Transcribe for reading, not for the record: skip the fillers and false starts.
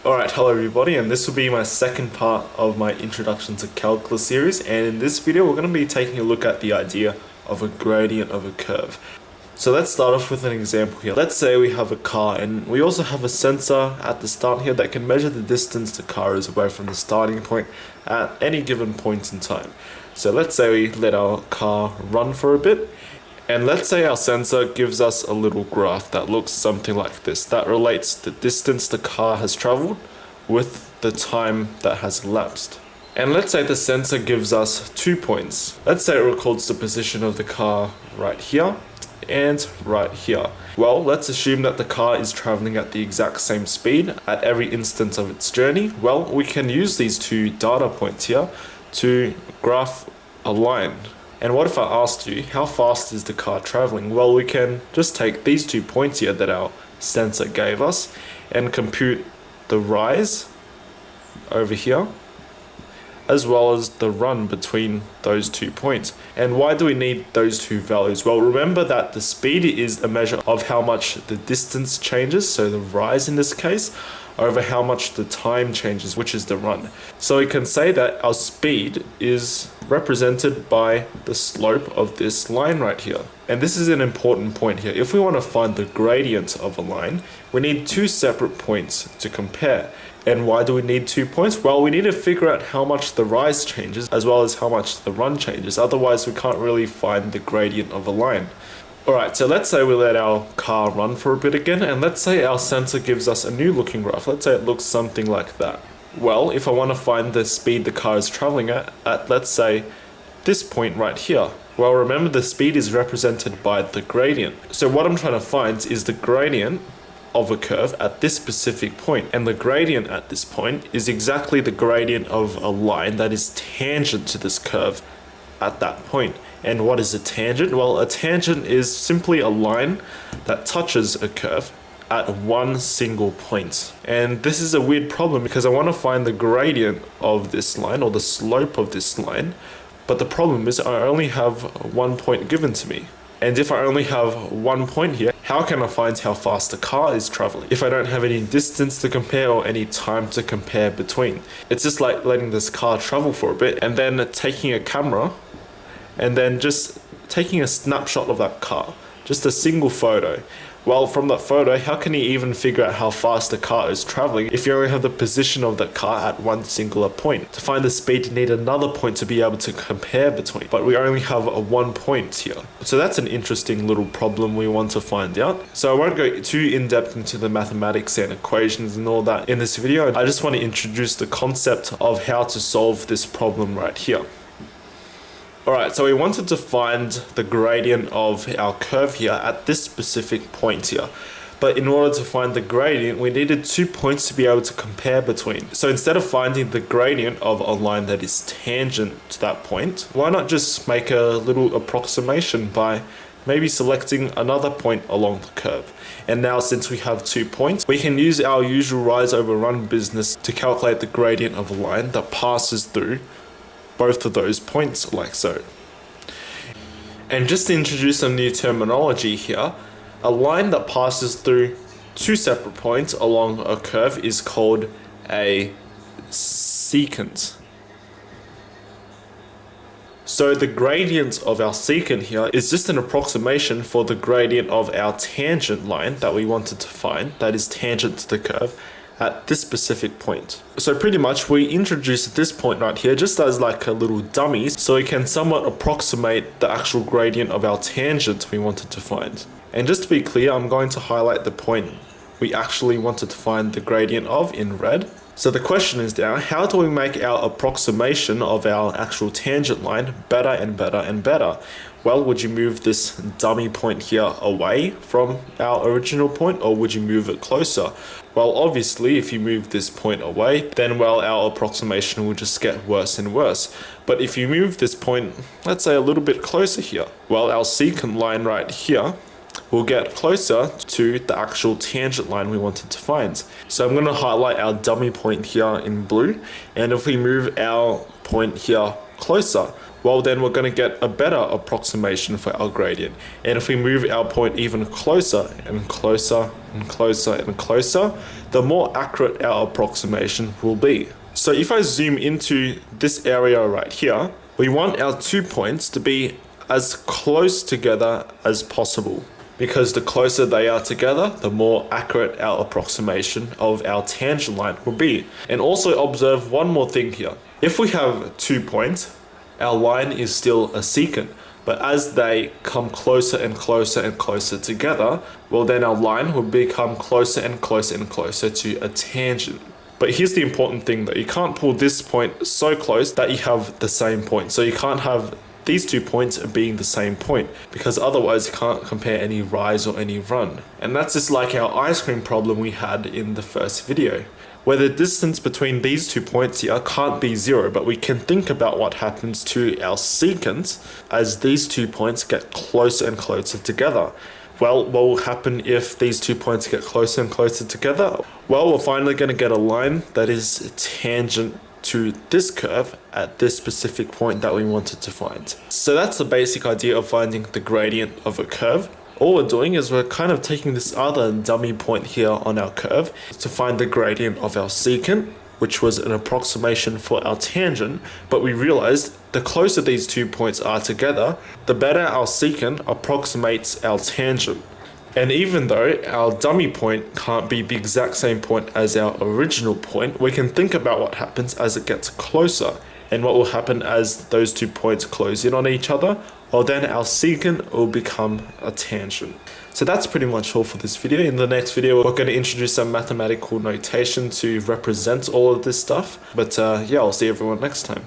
Alright, hello everybody, and this will be my second part of my Introduction to Calculus series, and in this video we're going to be taking a look at the idea of a gradient of a curve. So let's start off with an example here. Let's say we have a car and we also have a sensor at the start here that can measure the distance the car is away from the starting point at any given point in time. So let's say we let our car run for a bit, and let's say our sensor gives us a little graph that looks something like this, that relates the distance the car has traveled with the time that has elapsed. And let's say the sensor gives us 2 points. Let's say it records the position of the car right here and right here. Well, let's assume that the car is traveling at the exact same speed at every instant of its journey. Well, we can use these two data points here to graph a line. And what if I asked you, how fast is the car traveling? Well, we can just take these 2 points here that our sensor gave us and compute the rise over here, as well as the run between those 2 points. And why do we need those two values? Well, remember that the speed is a measure of how much the distance changes, so the rise in this case, over how much the time changes, which is the run. So we can say that our speed is represented by the slope of this line right here. And this is an important point here. If we want to find the gradient of a line, we need two separate points to compare. And why do we need 2 points? Well, we need to figure out how much the rise changes as well as how much the run changes. Otherwise, we can't really find the gradient of a line. Alright, so let's say we let our car run for a bit again, and let's say our sensor gives us a new looking graph. Let's say it looks something like that. Well, if I want to find the speed the car is traveling at let's say this point right here. Well, remember the speed is represented by the gradient. So what I'm trying to find is the gradient of a curve at this specific point, and the gradient at this point is exactly the gradient of a line that is tangent to this curve at that point. And what is a tangent? Well, a tangent is simply a line that touches a curve at one single point. And this is a weird problem because I want to find the gradient of this line or the slope of this line, but the problem is I only have 1 point given to me. And if I only have 1 point here, how can I find how fast the car is traveling if I don't have any distance to compare or any time to compare between? It's just like letting this car travel for a bit and then taking a camera and then just taking a snapshot of that car, just a single photo. Well, from that photo, how can you even figure out how fast the car is traveling if you only have the position of the car at one singular point? To find the speed, you need another point to be able to compare between, but we only have a 1 point here. So that's an interesting little problem we want to find out. So I won't go too in-depth into the mathematics and equations and all that in this video. I just want to introduce the concept of how to solve this problem right here. Alright, so we wanted to find the gradient of our curve here at this specific point here. But in order to find the gradient, we needed 2 points to be able to compare between. So instead of finding the gradient of a line that is tangent to that point, why not just make a little approximation by maybe selecting another point along the curve. And now since we have 2 points, we can use our usual rise over run business to calculate the gradient of a line that passes through both of those points like so. And just to introduce some new terminology here, a line that passes through 2 separate points along a curve is called a secant. So the gradient of our secant here is just an approximation for the gradient of our tangent line that we wanted to find, that is tangent to the curve, at this specific point. So pretty much we introduced this point right here just as like a little dummy so we can somewhat approximate the actual gradient of our tangent we wanted to find. And just to be clear, I'm going to highlight the point we actually wanted to find the gradient of in red. So the question is now, how do we make our approximation of our actual tangent line better and better and better? Well, would you move this dummy point here away from our original point, or would you move it closer? Well, obviously, if you move this point away, then well, our approximation will just get worse and worse. But if you move this point, let's say a little bit closer here, well, our secant line right here will get closer to the actual tangent line we wanted to find. So I'm going to highlight our dummy point here in blue, and if we move our point here closer, well then we're going to get a better approximation for our gradient. And if we move our point even closer and closer and closer and closer, the more accurate our approximation will be. So if I zoom into this area right here, we want our 2 points to be as close together as possible, because the closer they are together, the more accurate our approximation of our tangent line will be. And also observe one more thing here. If we have 2 points, our line is still a secant, but as they come closer and closer and closer together, well then our line will become closer and closer and closer to a tangent. But here's the important thing, that you can't pull this point so close that you have the same point. So you can't have these 2 points being the same point, because otherwise you can't compare any rise or any run. And that's just like our ice cream problem we had in the first video, where the distance between these 2 points here can't be 0, but we can think about what happens to our secant as these 2 points get closer and closer together. Well, what will happen if these 2 points get closer and closer together? Well, we're finally going to get a line that is tangent to this curve at this specific point that we wanted to find. So that's the basic idea of finding the gradient of a curve. All we're doing is we're kind of taking this other dummy point here on our curve to find the gradient of our secant, which was an approximation for our tangent, but we realized the closer these 2 points are together, the better our secant approximates our tangent. And even though our dummy point can't be the exact same point as our original point, we can think about what happens as it gets closer. And what will happen as those 2 points close in on each other, well then our secant will become a tangent. So that's pretty much all for this video. In the next video, we're going to introduce some mathematical notation to represent all of this stuff. But yeah, I'll see everyone next time.